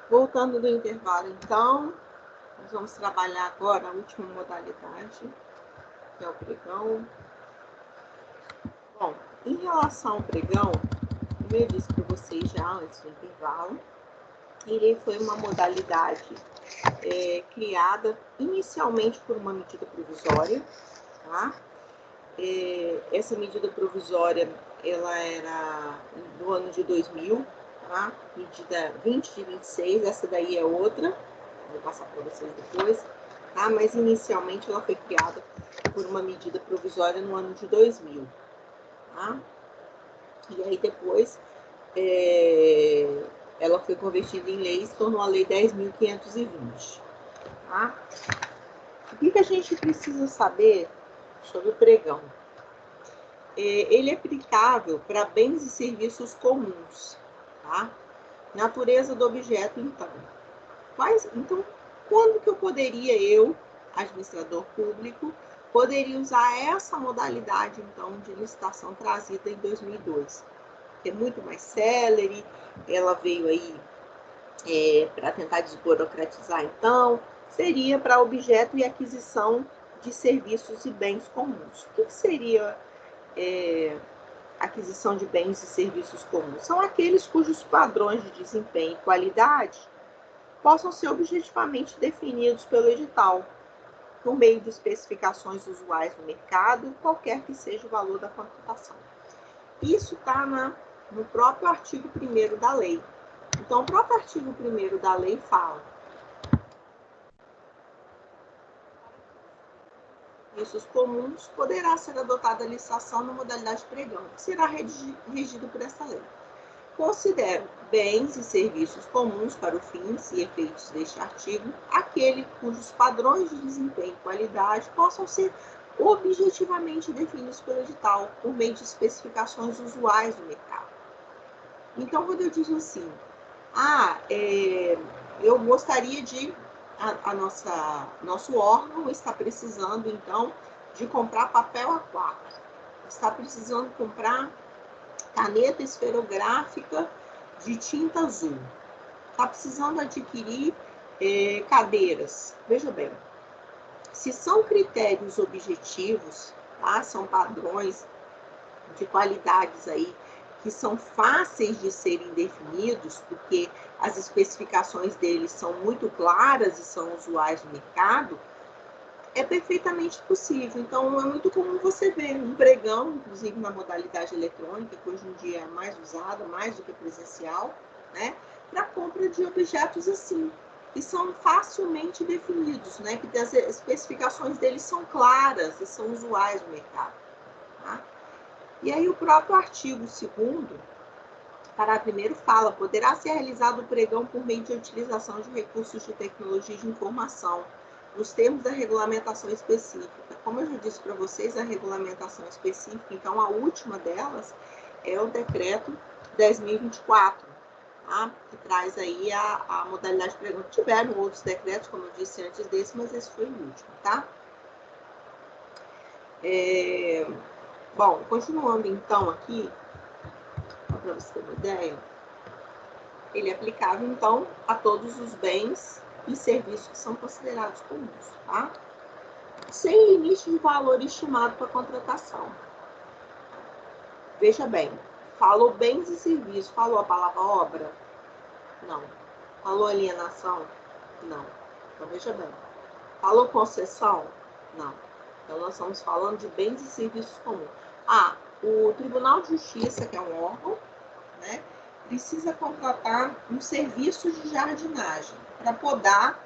Voltando do intervalo, então, nós vamos trabalhar agora a última modalidade, que é o pregão. Bom, em relação ao pregão, como eu disse para vocês já antes do intervalo, ele foi uma modalidade criada inicialmente por uma medida provisória, tá? Essa medida provisória, ela era do ano de 2000, tá? Medida 20 de 26, essa daí é outra, vou passar para vocês depois, tá? Mas inicialmente ela foi criada por uma medida provisória no ano de 2000, tá? E aí depois ela foi convertida em lei e se tornou a Lei 10.520, tá? O que a gente precisa saber sobre o pregão? Ele é aplicável para bens e serviços comuns, tá? Natureza do objeto, então. Então, quando que eu, administrador público, poderia usar essa modalidade, então, de licitação trazida em 2002? É muito mais célere, ela veio aí para tentar desburocratizar, então, seria para objeto e aquisição de serviços e bens comuns. O que seria aquisição de bens e serviços comuns? São aqueles cujos padrões de desempenho e qualidade possam ser objetivamente definidos pelo edital, por meio de especificações usuais no mercado, qualquer que seja o valor da contratação. Isso está no próprio artigo 1º da lei. Então, o próprio artigo 1º da lei fala: serviços comuns poderá ser adotada a licitação na modalidade pregão, que será regido por essa lei. Considero bens e serviços comuns para os fins e efeitos deste artigo aquele cujos padrões de desempenho e qualidade possam ser objetivamente definidos pelo edital, por meio de especificações usuais do mercado. Então, quando eu digo assim, eu gostaria de, nosso órgão está precisando, então, de comprar papel A4, está precisando comprar caneta esferográfica de tinta azul, está precisando adquirir cadeiras. Veja bem, se são critérios objetivos, tá? São padrões de qualidades aí que são fáceis de serem definidos, porque as especificações deles são muito claras e são usuais no mercado, é perfeitamente possível. Então, é muito comum você ver um pregão, inclusive na modalidade eletrônica, que hoje em dia é mais usada, mais do que presencial, né, para compra de objetos assim, que são facilmente definidos, né, que as especificações deles são claras e são usuais no mercado. Tá? E aí o próprio artigo 2º, parágrafo 1º, fala: poderá ser realizado o pregão por meio de utilização de recursos de tecnologia de informação, nos termos da regulamentação específica. Como eu já disse para vocês, a regulamentação específica, então a última delas é o decreto 10.024, tá? Que traz aí a modalidade de pregão. Tiveram outros decretos, como eu disse antes desse, mas esse foi o último, tá? Bom, continuando então aqui, para você ter uma ideia, ele é aplicável então a todos os bens e serviços que são considerados comuns, tá? Sem limite de valor estimado para contratação. Veja bem, falou bens e serviços, falou a palavra obra? Não. Falou alienação? Não. Então veja bem, falou concessão? Não. Então nós estamos falando de bens e serviços comuns. O Tribunal de Justiça, que é um órgão, né, precisa contratar um serviço de jardinagem para podar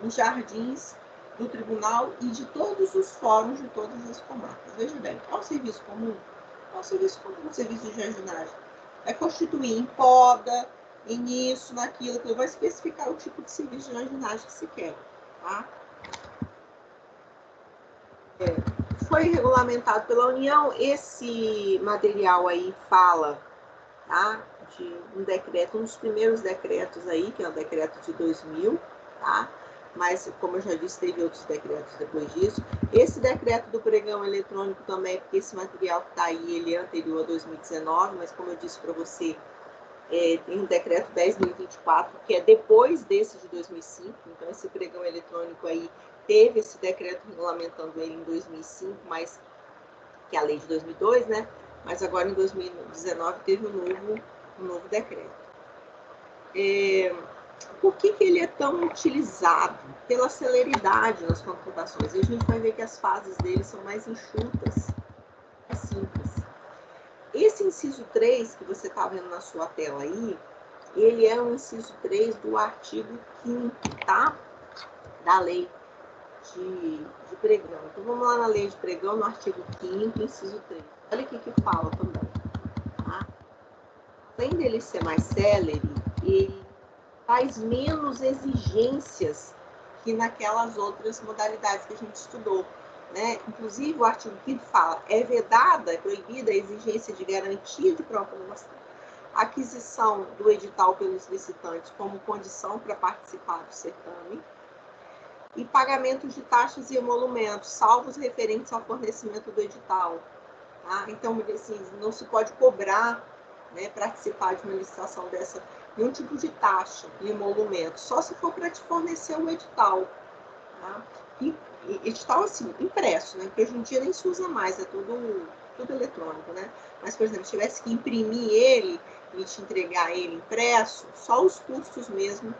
os jardins do tribunal e de todos os fóruns de todas as comarcas. Veja bem, qual é o serviço comum? Qual é o serviço comum? O serviço de jardinagem vai constituir em poda, em isso, naquilo, que vai especificar o tipo de serviço de jardinagem que se quer, tá? Foi regulamentado pela União. Esse material aí fala, tá, de um decreto, um dos primeiros decretos aí, que é o decreto de 2000, tá? Mas, como eu já disse, teve outros decretos depois disso. Esse decreto do pregão eletrônico também, porque esse material que está aí, ele é anterior a 2019, mas como eu disse para você, tem o decreto 10.024, que é depois desse de 2005, então esse pregão eletrônico aí teve esse decreto regulamentando ele em 2005, mas que é a lei de 2002, né? Mas agora em 2019 teve um novo decreto. Por que ele é tão utilizado? Pela celeridade nas computações. E a gente vai ver que as fases dele são mais enxutas e simples. Esse inciso 3 que você está vendo na sua tela aí, ele é o inciso 3 do artigo 5º, tá? Da lei de pregão. Então, vamos lá na lei de pregão, no artigo 5º, inciso 3. Olha o que fala também, tá? Além dele ser mais célere, ele faz menos exigências que naquelas outras modalidades que a gente estudou, né? Inclusive, o artigo 5º fala, é vedada, é proibida a exigência de garantia de proposta, aquisição do edital pelos licitantes como condição para participar do certame, e pagamento de taxas e emolumentos, salvo os referentes ao fornecimento do edital. Tá? Então, assim, não se pode cobrar, né, participar de uma licitação dessa, nenhum tipo de taxa e emolumento, só se for para te fornecer o edital. Tá? E edital, assim, impresso, né? Porque hoje em dia nem se usa mais, é tudo eletrônico, né? Mas, por exemplo, se tivesse que imprimir ele e te entregar ele impresso, só os custos mesmo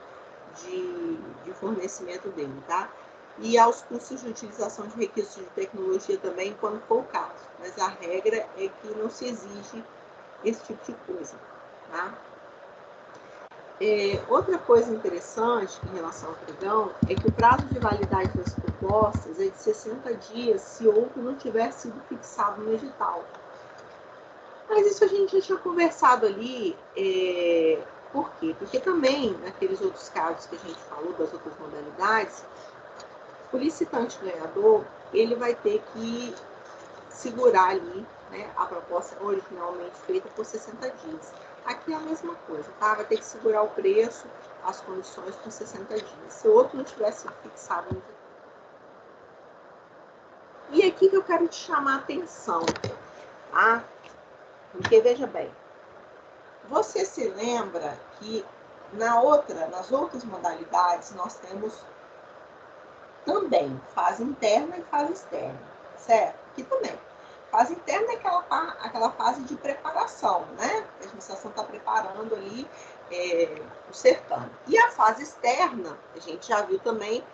de fornecimento dele, tá? E aos custos de utilização de requisitos de tecnologia também, quando for o caso. Mas a regra é que não se exige esse tipo de coisa, tá? Outra coisa interessante em relação ao pregão é que o prazo de validade das propostas é de 60 dias se outro não tiver sido fixado no edital. Mas isso a gente já tinha conversado ali. Por quê? Porque também, naqueles outros casos que a gente falou, das outras modalidades, o licitante ganhador, ele vai ter que segurar ali, né, a proposta originalmente feita por 60 dias. Aqui é a mesma coisa, tá? Vai ter que segurar o preço, as condições por 60 dias. Se o outro não tivesse sido fixado no edital. E aqui que eu quero te chamar a atenção, tá? Porque, veja bem, você se lembra que nas outras modalidades nós temos também fase interna e fase externa, certo? Aqui também. Fase interna é aquela fase de preparação, né? A administração está preparando ali o certame. E a fase externa, a gente já viu também,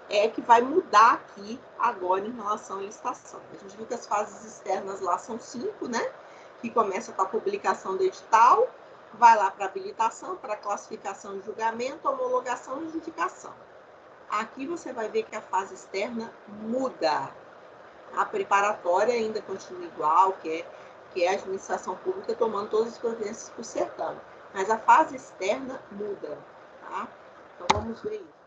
é que vai mudar aqui agora em relação à licitação. A gente viu que as fases externas lá são 5, né? Que começa com a publicação do edital, vai lá para habilitação, para classificação e julgamento, homologação e adjudicação. Aqui você vai ver que a fase externa muda. A preparatória ainda continua igual, que é a administração pública tomando todas as providências para o certame. Mas a fase externa muda, tá? Então vamos ver isso.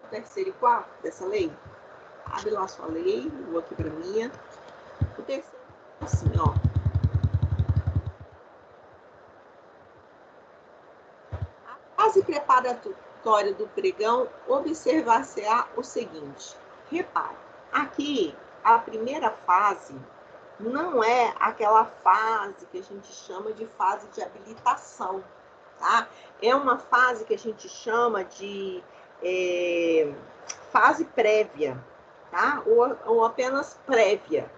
O terceiro e quarto dessa lei. Abre lá sua lei, vou aqui para a minha. O terceiro, assim, ó. A fase preparatória do pregão, observar-se-á o seguinte. Repare, aqui a primeira fase não é aquela fase que a gente chama de fase de habilitação, tá? É uma fase que a gente chama de fase prévia, tá? Ou apenas prévia.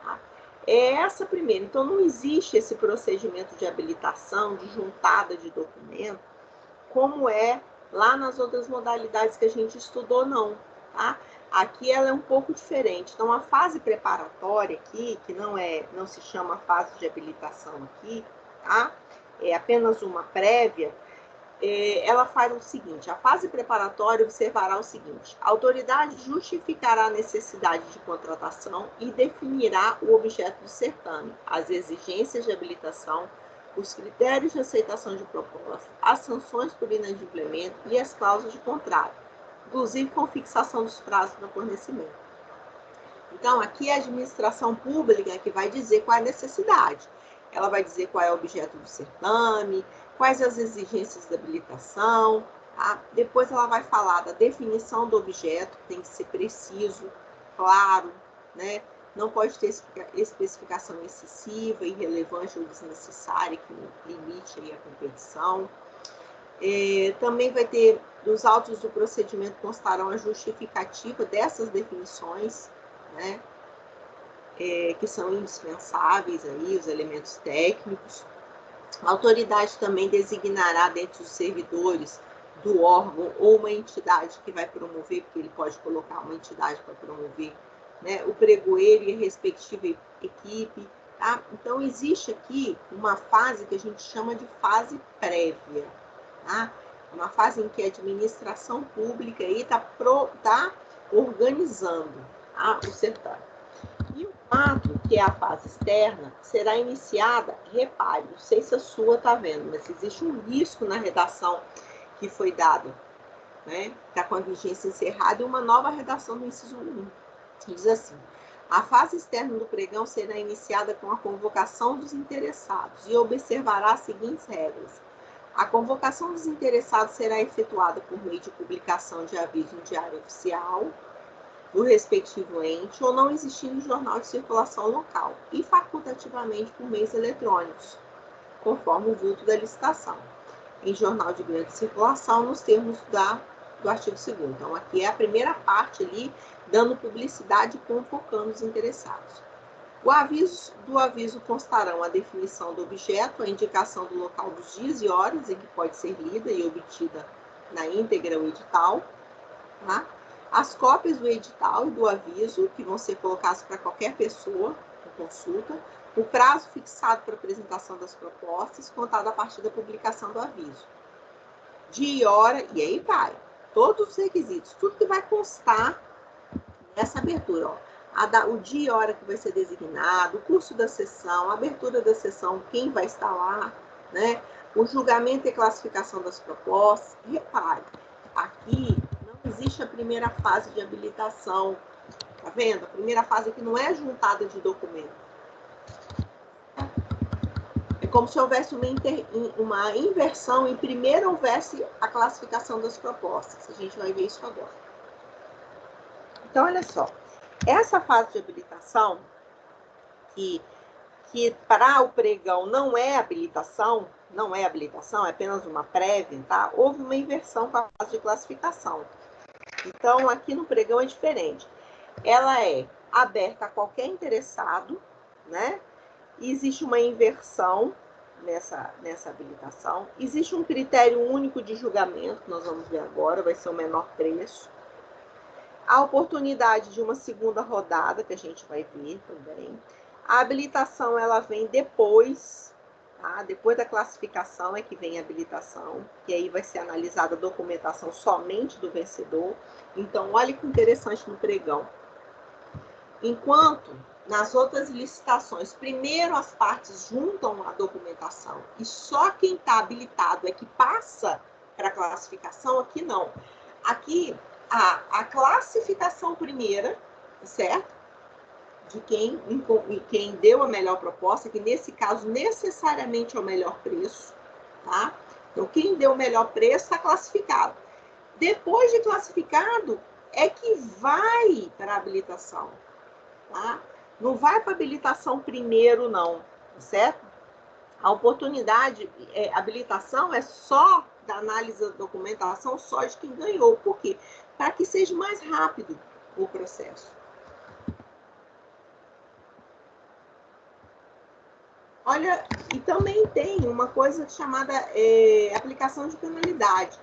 Tá? É essa primeira. Então, não existe esse procedimento de habilitação, de juntada de documento, como é lá nas outras modalidades que a gente estudou, não, tá? Aqui ela é um pouco diferente. Então, a fase preparatória aqui, que não se chama fase de habilitação aqui, tá? É apenas uma prévia, ela faz o seguinte, a fase preparatória observará o seguinte, a autoridade justificará a necessidade de contratação e definirá o objeto do certame, as exigências de habilitação, os critérios de aceitação de proposta, as sanções por inadimplemento e as cláusulas de contrato, inclusive com fixação dos prazos para fornecimento. Então, aqui é a administração pública que vai dizer qual é a necessidade. Ela vai dizer qual é o objeto do certame, quais as exigências da habilitação, Tá? Depois ela vai falar da definição do objeto, que tem que ser preciso, claro, né? Não pode ter especificação excessiva, irrelevante ou desnecessária, que limite aí a competição. Também vai ter, nos autos do procedimento constarão a justificativa dessas definições, né? Que são indispensáveis aí, os elementos técnicos. A autoridade também designará dentre os servidores do órgão ou uma entidade que vai promover, porque ele pode colocar uma entidade para promover, né, o pregoeiro e a respectiva equipe. Tá? Então, existe aqui uma fase que a gente chama de fase prévia. Tá? Uma fase em que a administração pública está organizando, tá, o certame. E o 4, que é a fase externa, será iniciada, repare, não sei se a sua está vendo, mas existe um risco na redação que foi dado, né? Está com a vigência encerrada, e uma nova redação do inciso 1. Diz assim: a fase externa do pregão será iniciada com a convocação dos interessados e observará as seguintes regras. A convocação dos interessados será efetuada por meio de publicação de aviso em diário oficial do respectivo ente, ou não existindo jornal de circulação local, e facultativamente por meios eletrônicos, conforme o vulto da licitação, em jornal de grande circulação, nos termos do artigo 2º. Então, aqui é a primeira parte ali, dando publicidade e convocando os interessados. Do aviso constarão a definição do objeto, a indicação do local dos dias e horas em que pode ser lida e obtida na íntegra o edital, tá? As cópias do edital e do aviso, que vão ser colocadas para qualquer pessoa com consulta, o prazo fixado para apresentação das propostas, contado a partir da publicação do aviso. Dia e hora, e aí vai. Todos os requisitos, tudo que vai constar nessa abertura. Ó. O dia e hora que vai ser designado, o curso da sessão, a abertura da sessão, quem vai estar lá, né? O julgamento e classificação das propostas. Repare, aqui não existe a primeira fase de habilitação. Tá vendo? A primeira fase aqui não é juntada de documento. É como se houvesse uma inversão e primeiro houvesse a classificação das propostas. A gente vai ver isso agora. Então, olha só. Essa fase de habilitação, que para o pregão não é habilitação, é apenas uma prévia, tá? Houve uma inversão com a fase de classificação. Então, aqui no pregão é diferente. Ela é aberta a qualquer interessado, né? Existe uma inversão nessa habilitação. Existe um critério único de julgamento, que nós vamos ver agora, vai ser o menor preço. A oportunidade de uma segunda rodada, que a gente vai ver também. A habilitação, ela vem depois, tá? Depois da classificação é que vem a habilitação, que aí vai ser analisada a documentação somente do vencedor. Então, olha que interessante no pregão. Enquanto nas outras licitações, primeiro as partes juntam a documentação e só quem está habilitado é que passa para a classificação, aqui não. Aqui, a classificação primeira, certo? De quem deu a melhor proposta, que nesse caso necessariamente é o melhor preço, tá? Então, quem deu o melhor preço está classificado. Depois de classificado, é que vai para a habilitação, tá? Não vai para a habilitação primeiro, não, certo? A oportunidade, habilitação é só da análise da documentação, só de quem ganhou, porque para que seja mais rápido o processo. Olha, e também tem uma coisa chamada aplicação de penalidade,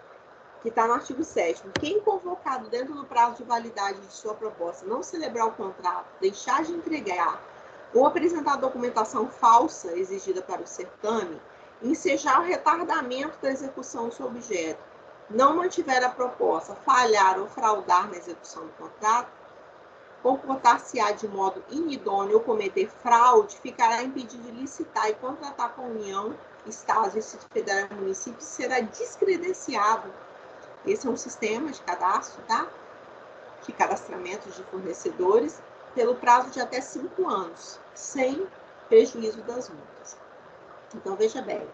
que está no artigo 7º. Quem convocado dentro do prazo de validade de sua proposta não celebrar o contrato, deixar de entregar ou apresentar a documentação falsa exigida para o certame, ensejar o retardamento da execução do seu objeto, não mantiver a proposta, falhar ou fraudar na execução do contrato, comportar-se-á de modo inidôneo ou cometer fraude, ficará impedido de licitar e contratar com a União, Estados, Distrito Federal e municípios, será descredenciado. Esse é um sistema de cadastro, tá? De cadastramento de fornecedores, pelo prazo de até 5 anos, sem prejuízo das multas. Então, veja bem,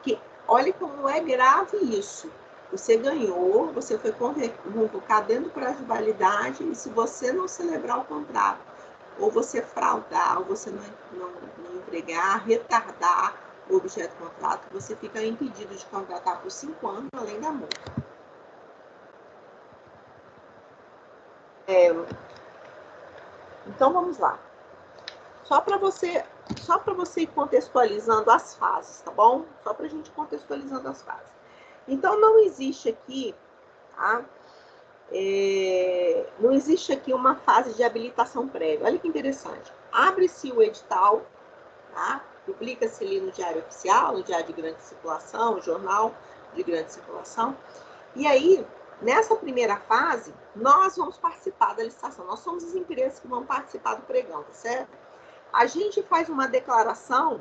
que olha como é grave isso. Você ganhou, você foi convocado dentro do prazo de validade, e se você não celebrar o contrato, ou você fraudar, ou você não entregar, retardar o objeto do contrato, você fica impedido de contratar por 5 anos, além da multa. Então, vamos lá. Só para você ir contextualizando as fases, tá bom? Só para a gente contextualizando as fases. Então, não existe aqui, tá? Não existe aqui uma fase de habilitação prévia. Olha que interessante. Abre-se o edital, tá? Publica-se ali no Diário Oficial, no Diário de Grande Circulação, no Jornal de Grande Circulação. E aí, nessa primeira fase, nós vamos participar da licitação. Nós somos as empresas que vão participar do pregão, tá certo? A gente faz uma declaração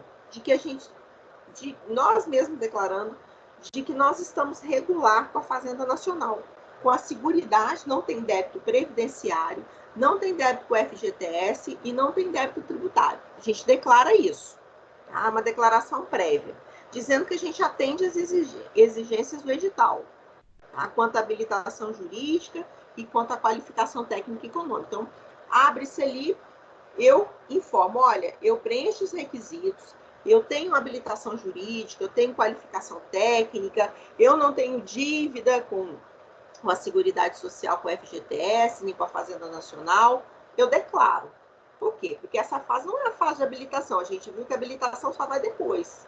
nós mesmos declarando, de que nós estamos regular com a Fazenda Nacional, com a Seguridade, não tem débito previdenciário, não tem débito com o FGTS e não tem débito tributário. A gente declara isso, tá? Uma declaração prévia, dizendo que a gente atende às exigências do edital, tá? Quanto à habilitação jurídica e quanto à qualificação técnica e econômica. Então, abre-se ali, eu informo, olha, eu preencho os requisitos, eu tenho habilitação jurídica, eu tenho qualificação técnica, eu não tenho dívida com a Seguridade Social, com o FGTS, nem com a Fazenda Nacional, eu declaro. Por quê? Porque essa fase não é a fase de habilitação, a gente viu que a habilitação só vai depois.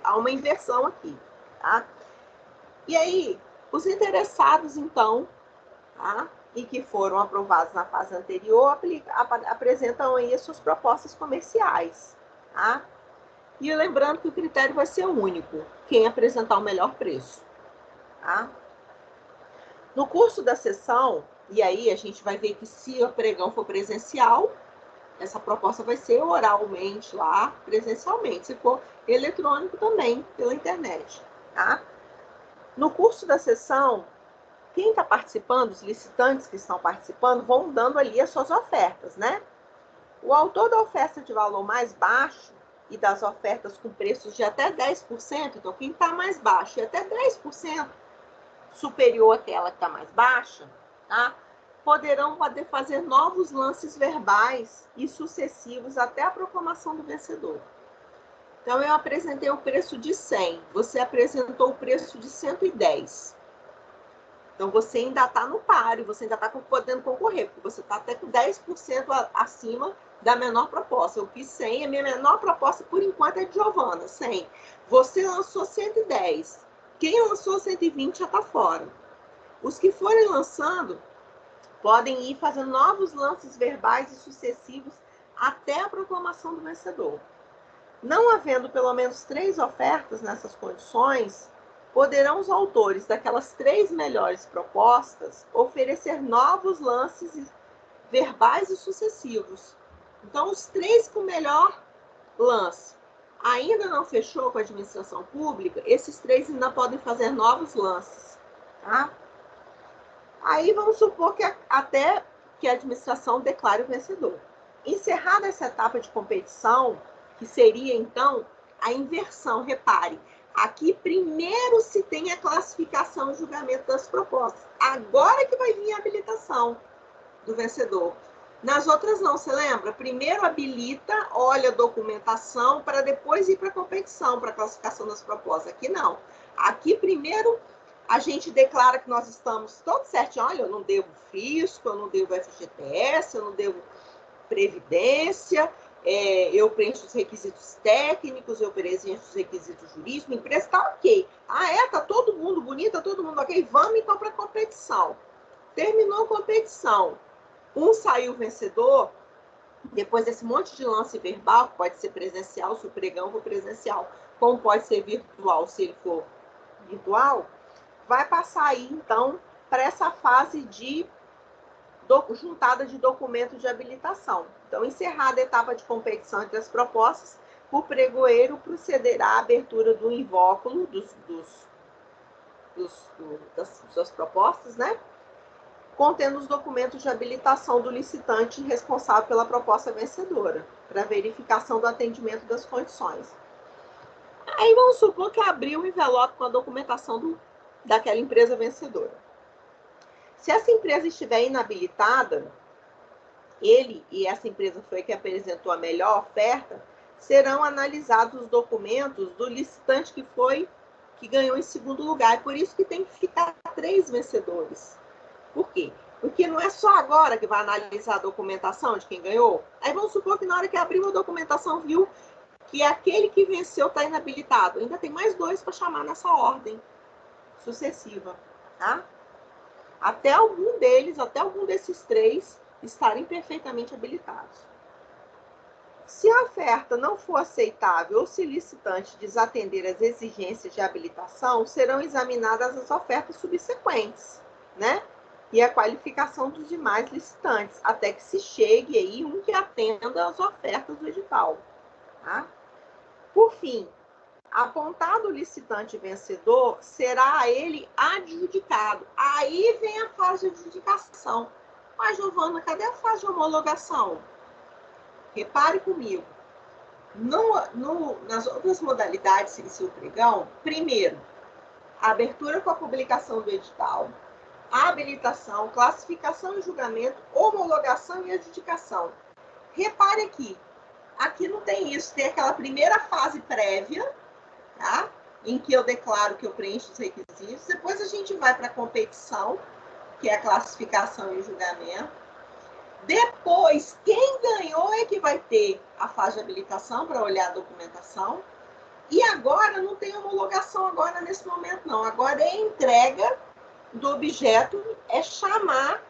Há uma inversão aqui, tá? E aí, os interessados, então, tá? E que foram aprovados na fase anterior, apresentam aí as suas propostas comerciais, tá? E lembrando que o critério vai ser único, quem apresentar o melhor preço, tá? No curso da sessão, e aí a gente vai ver que se o pregão for presencial, essa proposta vai ser oralmente lá, presencialmente, se for eletrônico também, pela internet, tá? No curso da sessão, quem está participando, os licitantes que estão participando, vão dando ali as suas ofertas, né? O autor da oferta de valor mais baixo e das ofertas com preços de até 10%, então quem está mais baixo e até 10% superior àquela que está mais baixa, tá? Poderão fazer novos lances verbais e sucessivos até a proclamação do vencedor. Então, eu apresentei o preço de 100, você apresentou o preço de 110. Então, você ainda está no páreo, você ainda está podendo concorrer, porque você está até com 10% acima da menor proposta. Eu fiz 100, a minha menor proposta, por enquanto, é de Giovana, 100. Você lançou 110. Quem lançou 120 já está fora. Os que forem lançando podem ir fazendo novos lances verbais e sucessivos até a proclamação do vencedor. Não havendo pelo menos 3 ofertas nessas condições, poderão os autores daquelas 3 melhores propostas oferecer novos lances verbais e sucessivos. Então, os 3 com melhor lance ainda não fechou com a administração pública, esses 3 ainda podem fazer novos lances, tá? Aí vamos supor que até que a administração declare o vencedor. Encerrada essa etapa de competição, que seria então a inversão, repare, aqui primeiro se tem a classificação e julgamento das propostas. Agora que vai vir a habilitação do vencedor. Nas outras não, você lembra? Primeiro habilita, olha a documentação, para depois ir para a competição, para a classificação das propostas. Aqui não. Aqui primeiro a gente declara que nós estamos todos certinho. Olha, eu não devo fisco, eu não devo FGTS, eu não devo previdência, eu preencho os requisitos técnicos, eu preencho os requisitos jurídicos, a empresa está ok. Tá todo mundo bonito, tá todo mundo ok, vamos então para a competição. Terminou a competição, saiu vencedor, depois desse monte de lance verbal, que pode ser presencial, se o pregão for presencial, como pode ser virtual, se ele for virtual, vai passar aí, então, para essa fase de juntada de documentos de habilitação. Então, encerrada a etapa de competição entre as propostas, o pregoeiro procederá à abertura do invólucro das suas propostas, né? Contendo os documentos de habilitação do licitante responsável pela proposta vencedora, para verificação do atendimento das condições. Aí vamos supor que abriu o envelope com a documentação daquela empresa vencedora. Se essa empresa estiver inabilitada, ele e essa empresa foi que apresentou a melhor oferta, serão analisados os documentos do licitante que ganhou em segundo lugar. É por isso que tem que ficar 3 vencedores. Por quê? Porque não é só agora que vai analisar a documentação de quem ganhou. Aí vamos supor que na hora que abriu a documentação viu que aquele que venceu está inabilitado. Ainda tem mais 2 para chamar nessa ordem sucessiva, tá? Até algum desses 3 estarem perfeitamente habilitados. Se a oferta não for aceitável ou se o licitante desatender as exigências de habilitação, serão examinadas as ofertas subsequentes, né? E a qualificação dos demais licitantes, até que se chegue aí um que atenda às ofertas do edital, tá? Por fim, apontado o licitante vencedor, será a ele adjudicado. Aí vem a fase de adjudicação. Mas, Giovana, cadê a fase de homologação? Repare comigo. Nas outras modalidades de ensino pregão, primeiro, a abertura com a publicação do edital, a habilitação, classificação e julgamento, homologação e adjudicação. Repare aqui não tem isso, tem aquela primeira fase prévia, tá? Em que eu declaro que eu preencho os requisitos, depois a gente vai para a competição, que é a classificação e julgamento. Depois, quem ganhou é que vai ter a fase de habilitação para olhar a documentação. E agora não tem homologação agora nesse momento, não. Agora é a entrega do objeto, é chamar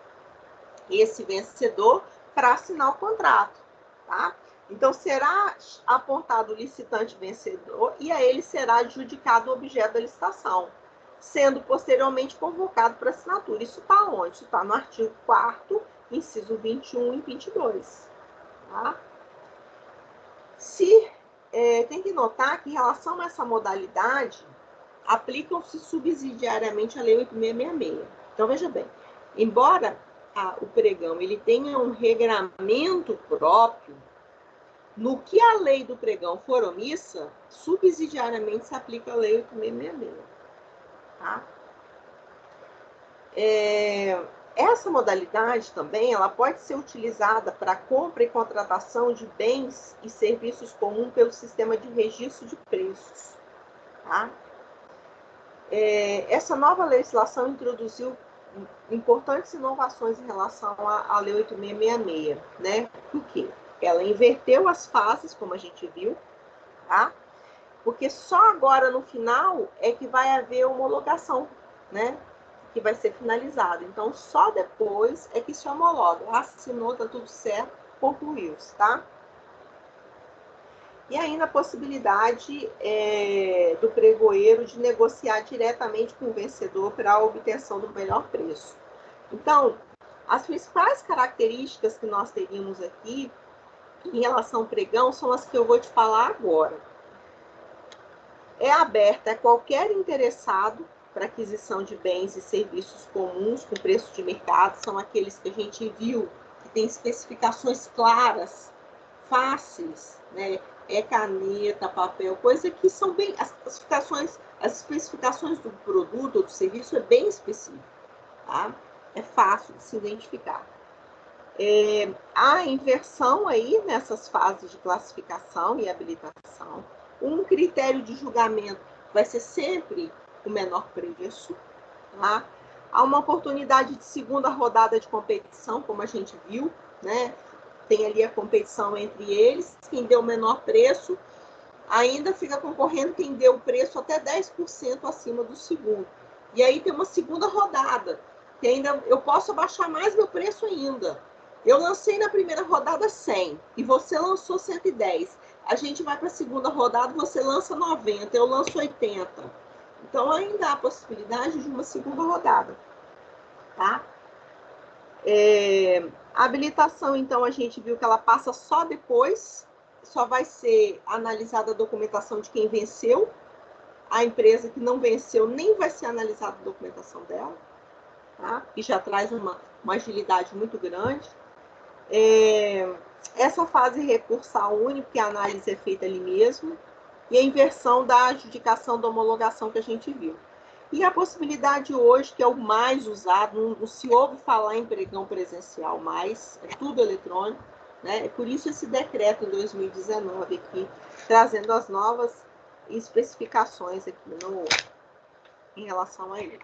esse vencedor para assinar o contrato, tá? Então, será apontado o licitante vencedor e a ele será adjudicado o objeto da licitação, sendo posteriormente convocado para assinatura. Isso está onde? Isso está no artigo 4º, inciso 21 e 22. Tá? Tem que notar que, em relação a essa modalidade, aplicam-se subsidiariamente a Lei 8.666. Então, veja bem, embora o pregão ele tenha um regramento próprio, no que a lei do pregão for omissa, subsidiariamente se aplica a Lei 8.666. Tá? Essa modalidade também ela pode ser utilizada para compra e contratação de bens e serviços comuns pelo sistema de registro de preços. Tá? Essa nova legislação introduziu importantes inovações em relação à Lei 8.666, né? Por quê? Ela inverteu as fases, como a gente viu, tá? Porque só agora no final é que vai haver homologação, né? Que vai ser finalizado. Então, só depois é que se homologa. Assinou, tá tudo certo, concluiu-se, tá? E ainda a possibilidade do pregoeiro de negociar diretamente com o vencedor para a obtenção do melhor preço. Então, as principais características que nós teríamos aqui em relação ao pregão são as que eu vou te falar agora. É aberta a qualquer interessado para aquisição de bens e serviços comuns com preço de mercado, são aqueles que a gente viu, que tem especificações claras, fáceis, né? Caneta, papel, coisa que são bem... As especificações do produto ou do serviço é bem específico, tá? É fácil de se identificar. A inversão aí nessas fases de classificação e habilitação. Um critério de julgamento vai ser sempre o menor preço, tá? Há uma oportunidade de segunda rodada de competição, como a gente viu, né? Tem ali a competição entre eles, quem deu o menor preço, ainda fica concorrendo quem deu o preço até 10% acima do segundo. E aí tem uma segunda rodada, que ainda eu posso abaixar mais meu preço ainda. Eu lancei na primeira rodada 100 e você lançou 110. A gente vai para a segunda rodada, você lança 90, eu lanço 80. Então, ainda há a possibilidade de uma segunda rodada. Tá? A habilitação, então, a gente viu que ela passa só depois, só vai ser analisada a documentação de quem venceu. A empresa que não venceu nem vai ser analisada a documentação dela, tá? E já traz uma agilidade muito grande. Essa fase recursal única, que a análise é feita ali mesmo, e a inversão da adjudicação da homologação que a gente viu. E a possibilidade hoje, que é o mais usado, não se ouve falar em pregão presencial mais, é tudo eletrônico, né? Por isso esse decreto em 2019 aqui, trazendo as novas especificações aqui em relação a ele.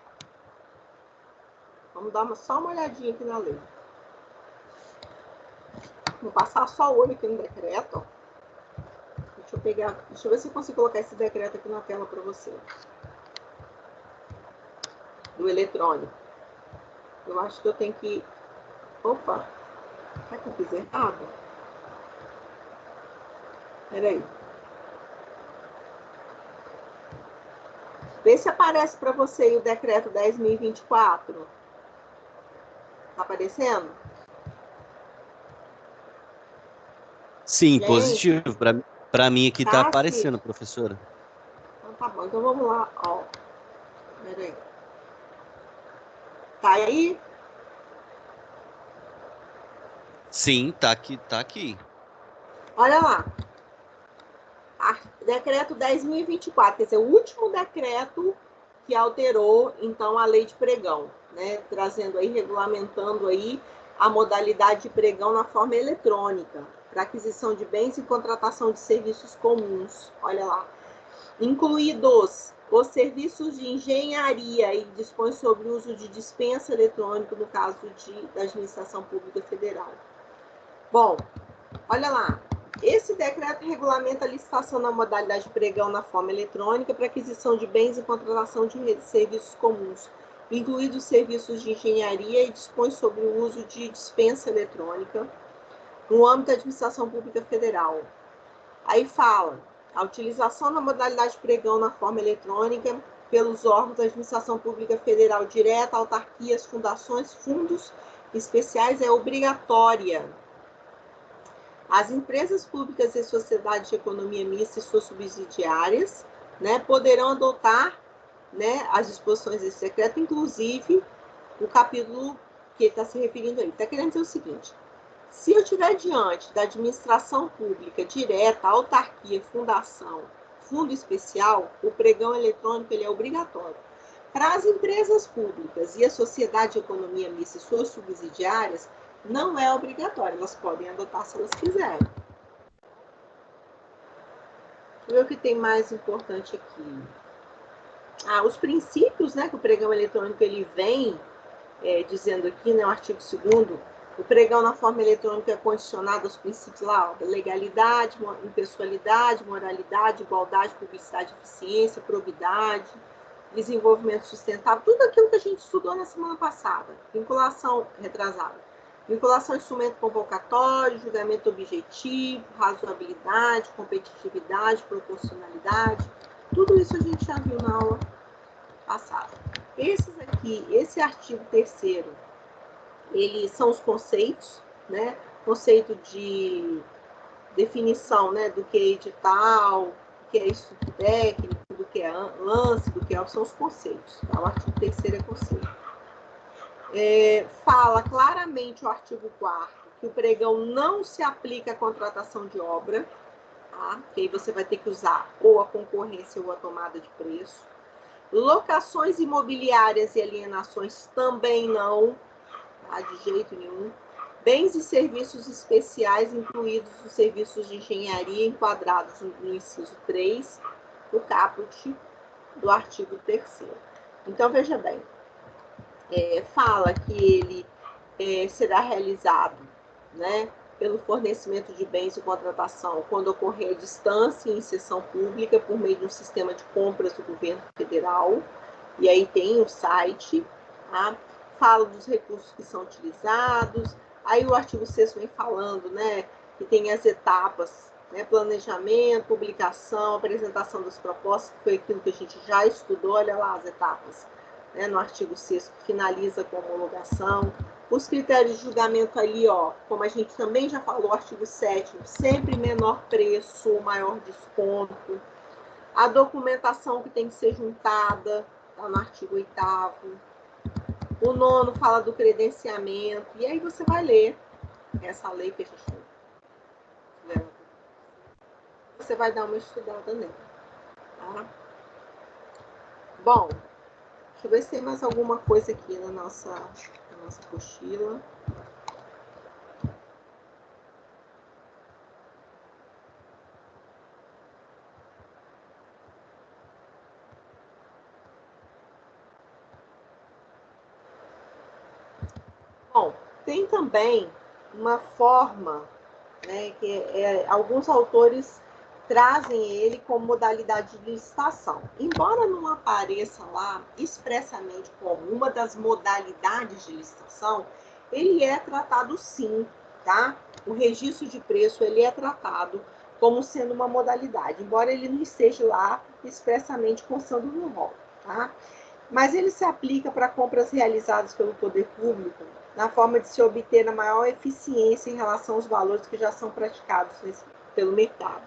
Vamos dar só uma olhadinha aqui na lei. Vou passar só o olho aqui no decreto. Deixa eu ver se eu consigo colocar esse decreto aqui na tela para você. Do eletrônico. Eu acho que eu tenho que... Opa! Será que eu fiz errado? Peraí. Vê se aparece para você aí o decreto 10.024. Tá aparecendo? Sim, gente, positivo. Para mim aqui tá aparecendo, professora. Então tá bom. Então vamos lá. Ó. Peraí. Tá aí? Sim, tá aqui, tá aqui. Olha lá. Decreto 10.024, quer dizer, o último decreto que alterou, então, a lei de pregão, né? Trazendo aí, regulamentando aí a modalidade de pregão na forma eletrônica, para aquisição de bens e contratação de serviços comuns. Olha lá. Incluídos os serviços de engenharia e dispõe sobre o uso de dispensa eletrônico no caso da Administração Pública Federal. Bom, olha lá. Esse decreto regulamenta a licitação na modalidade de pregão na forma eletrônica para aquisição de bens e contratação de serviços comuns, incluídos serviços de engenharia, e dispõe sobre o uso de dispensa eletrônica no âmbito da Administração Pública Federal. Aí fala, a utilização na modalidade de pregão na forma eletrônica pelos órgãos da Administração Pública Federal direta, autarquias, fundações, fundos especiais é obrigatória. As empresas públicas e sociedades de economia mista e suas subsidiárias, né, poderão adotar, né, as disposições desse decreto, inclusive o capítulo que ele está se referindo aí. Está querendo dizer o seguinte: se eu estiver diante da administração pública direta, autarquia, fundação, fundo especial, o pregão eletrônico ele é obrigatório. Para as empresas públicas e a sociedade de economia mista e suas subsidiárias, não é obrigatório, elas podem adotar se elas quiserem. Deixa eu ver o que tem mais importante aqui. Os princípios, né, que o pregão eletrônico ele vem dizendo aqui, né, no artigo 2º, o pregão na forma eletrônica é condicionado aos princípios lá, da legalidade, impessoalidade, moralidade, igualdade, publicidade, eficiência, probidade, desenvolvimento sustentável, tudo aquilo que a gente estudou na semana passada, vinculação retrasada. Vinculação ao instrumento convocatório, julgamento objetivo, razoabilidade, competitividade, proporcionalidade. Tudo isso a gente já viu na aula passada. Esses aqui, esse artigo 3º, eles são os conceitos, né? Conceito de definição, né? Do que é edital, do que é estudo técnico, do que é lance, do que são os conceitos. Tá? O artigo 3º é conceito. Fala claramente o artigo 4º que o pregão não se aplica à contratação de obra, tá? Que aí você vai ter que usar ou a concorrência ou a tomada de preço. Locações imobiliárias e alienações também não, tá? De jeito nenhum. Bens e serviços especiais, incluídos os serviços de engenharia enquadrados no inciso 3 do caput do artigo 3º. Então, veja bem, fala que ele será realizado, né, pelo fornecimento de bens e contratação quando ocorrer a distância em sessão pública por meio de um sistema de compras do governo federal, e aí tem o site, tá? Fala dos recursos que são utilizados, aí o artigo 6º vem falando, né, que tem as etapas, né, planejamento, publicação, apresentação das propostas, que foi aquilo que a gente já estudou, olha lá as etapas, né, no artigo 6º, que finaliza com homologação. Os critérios de julgamento ali, ó, como a gente também já falou, artigo 7º, sempre menor preço, maior desconto. A documentação que tem que ser juntada, tá no artigo 8º. O 9º fala do credenciamento, e aí você vai ler essa lei que a gente leva. Você vai dar uma estudada nela, tá? Bom, Deixa eu ver se tem mais alguma coisa aqui na nossa apostila. Bom, tem também uma forma, né, que alguns autores trazem ele como modalidade de licitação. Embora não apareça lá expressamente como uma das modalidades de licitação, ele é tratado sim, tá? O registro de preço, ele é tratado como sendo uma modalidade, embora ele não esteja lá expressamente constando no rol, tá? Mas ele se aplica para compras realizadas pelo poder público na forma de se obter a maior eficiência em relação aos valores que já são praticados pelo mercado.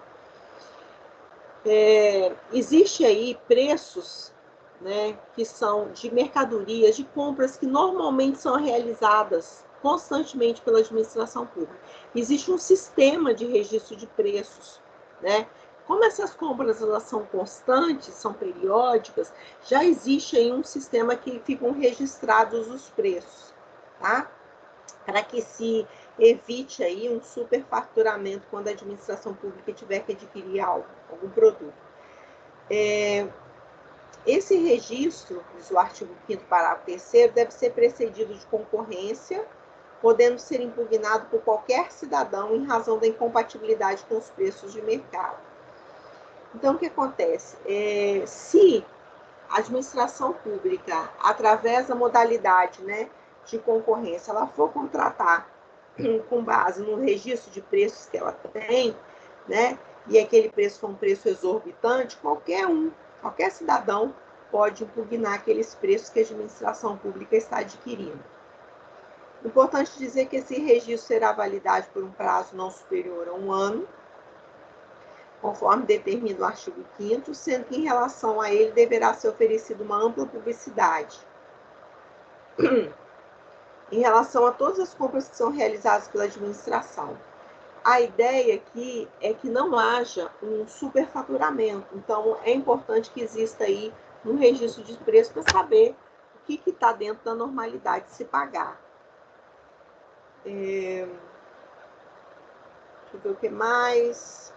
Existe aí preços, né, que são de mercadorias, de compras que normalmente são realizadas constantemente pela administração pública. Existe um sistema de registro de preços, né? Como essas compras elas são constantes, são periódicas, já existe aí um sistema que ficam registrados os preços, tá? Para que se evite aí um superfaturamento quando a administração pública tiver que adquirir algum produto. Esse registro, diz o artigo 5º, parágrafo 3º, deve ser precedido de concorrência, podendo ser impugnado por qualquer cidadão em razão da incompatibilidade com os preços de mercado. Então, o que acontece? Se a administração pública, através da modalidade, né, de concorrência, ela for contratar com base no registro de preços que ela tem, né, e aquele preço for um preço exorbitante, qualquer cidadão pode impugnar aqueles preços que a administração pública está adquirindo. Importante dizer que esse registro será validado por um prazo não superior a 1 ano, conforme determina o artigo 5º, sendo que em relação a ele deverá ser oferecida uma ampla publicidade. Em relação a todas as compras que são realizadas pela administração. A ideia aqui é que não haja um superfaturamento. Então, é importante que exista aí um registro de preço para saber o que está dentro da normalidade de se pagar. Deixa eu ver o que mais.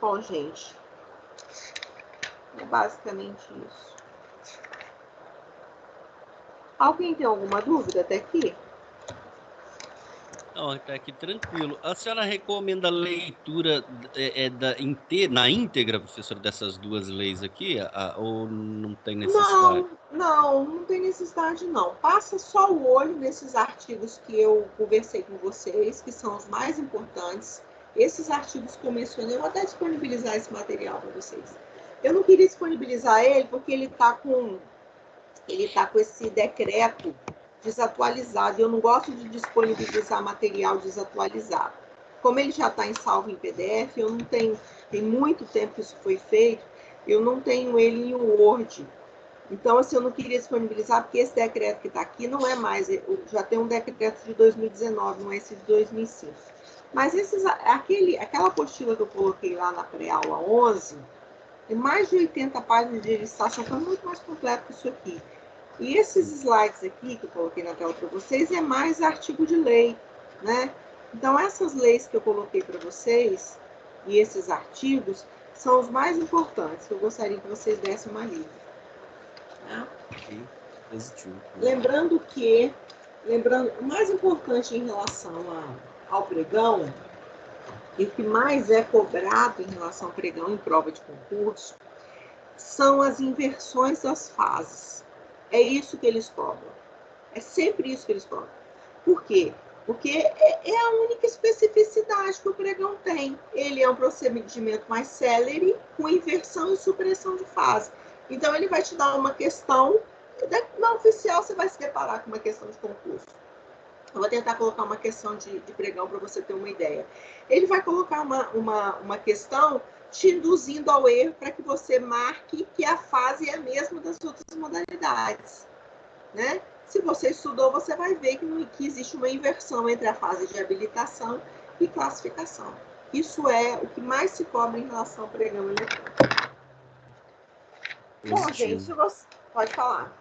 Bom, gente, é basicamente isso. Alguém tem alguma dúvida até aqui? Não, está aqui tranquilo. A senhora recomenda a leitura na íntegra, professor, dessas duas leis aqui? Ou não tem necessidade? Não tem necessidade, não. Passa só o olho nesses artigos que eu conversei com vocês, que são os mais importantes. Esses artigos que eu mencionei, eu vou até disponibilizar esse material para vocês. Eu não queria disponibilizar ele porque ele está com esse decreto desatualizado. Eu não gosto de disponibilizar material desatualizado. Como ele já está em salvo em PDF, eu não tenho, tem muito tempo que isso foi feito, eu não tenho ele em Word. Então, assim, eu não queria disponibilizar, porque esse decreto que está aqui não é mais, já tem um decreto de 2019, não é esse de 2005. Mas aquela apostila que eu coloquei lá na pré-aula 11, tem mais de 80 páginas de licitação, foi muito mais completo que isso aqui. E esses slides aqui, que eu coloquei na tela para vocês, é mais artigo de lei, né? Então, essas leis que eu coloquei para vocês, e esses artigos, são os mais importantes, que eu gostaria que vocês dessem uma lida. Tá? Positivo. Lembrando, o mais importante em relação ao pregão, e o que mais é cobrado em relação ao pregão em prova de concurso, são as inversões das fases. É isso que eles cobram. É sempre isso que eles cobram. Por quê? Porque é a única especificidade que o pregão tem. Ele é um procedimento mais célere, com inversão e supressão de fase. Então, ele vai te dar uma questão, na oficial você vai se deparar com uma questão de concurso. Eu vou tentar colocar uma questão de pregão para você ter uma ideia. Ele vai colocar uma questão te induzindo ao erro para que você marque que a fase é a mesma das outras modalidades, né? Se você estudou, você vai ver que existe uma inversão entre a fase de habilitação e classificação. Isso é o que mais se cobra em relação ao pregão eletrônico. Bom, gente, você pode falar.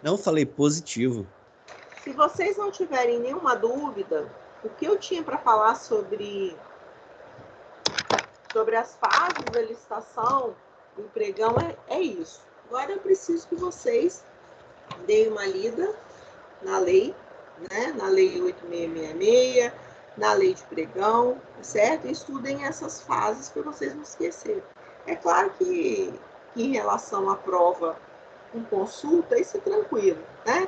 Não, falei positivo. Se vocês não tiverem nenhuma dúvida, o que eu tinha para falar sobre as fases da licitação do pregão é isso. Agora eu preciso que vocês deem uma lida na lei, né? Na lei 8666, na lei de pregão, certo? E estudem essas fases para vocês não esquecerem. É claro que em relação à prova com consulta, isso é tranquilo, né?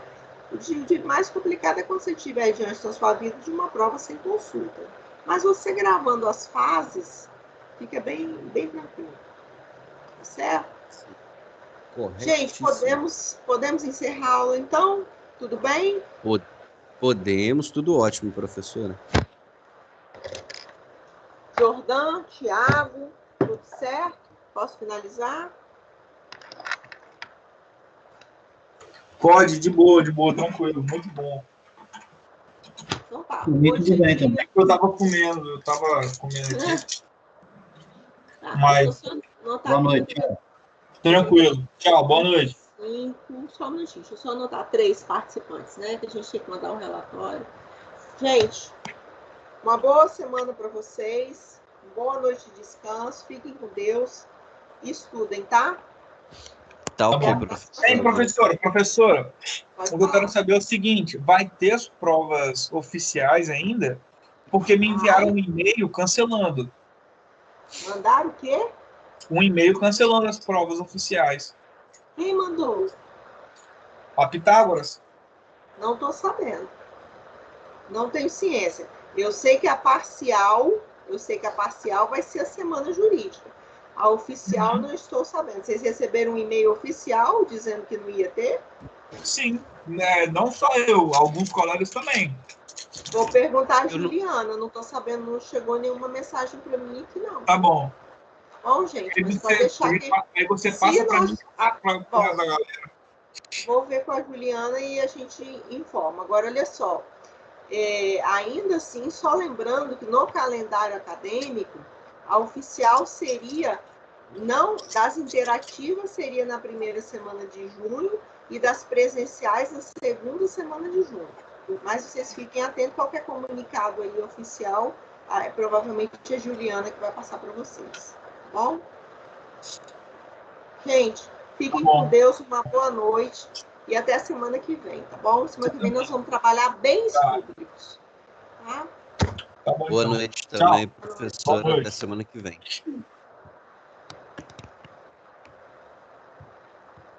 O mais complicado é quando você estiver diante da sua vida de uma prova sem consulta. Mas você gravando as fases, fica bem tranquilo. Tá certo? Gente, podemos encerrar a aula, então? Tudo bem? Podemos, tudo ótimo, professora. Jordan, Thiago, tudo certo? Posso finalizar? Pode, de boa, tranquilo, muito bom. Então tá. Muito bem também. Eu tava comendo aqui. Tá, Mas, boa noite. Tranquilo. Tchau, boa noite. Só um minutinho, deixa eu só anotar 3 participantes, né? Que a gente tem que mandar um relatório. Gente, uma boa semana para vocês. Boa noite de descanso. Fiquem com Deus. Estudem, tá? Tá ok, professora. Professora, o que eu quero saber é o seguinte: vai ter as provas oficiais ainda? Porque me enviaram um e-mail cancelando. Mandaram o quê? Um e-mail cancelando as provas oficiais. Quem mandou? A Pitágoras. Não estou sabendo. Não tenho ciência. Eu sei que a parcial vai ser a semana jurídica. A oficial não estou sabendo. Vocês receberam um e-mail oficial dizendo que não ia ter? Sim, né? Não só eu, alguns colegas também. Vou perguntar a Juliana, não estou sabendo, não chegou nenhuma mensagem para mim aqui, não. Tá bom. Bom, gente, mas pode deixar que... Aí você passa para mim, para a galera. Vou ver com a Juliana e a gente informa. Agora, olha só. Ainda assim, só lembrando que no calendário acadêmico, a oficial seria, não, das interativas seria na primeira semana de junho e das presenciais na segunda semana de junho. Mas vocês fiquem atentos, qualquer comunicado aí oficial, provavelmente é a Juliana que vai passar para vocês, tá bom? Gente, fiquem com Deus, uma boa noite e até a semana que vem, tá bom? Semana que vem nós vamos trabalhar bens públicos, tá? Boa noite também, professora. Até semana que vem.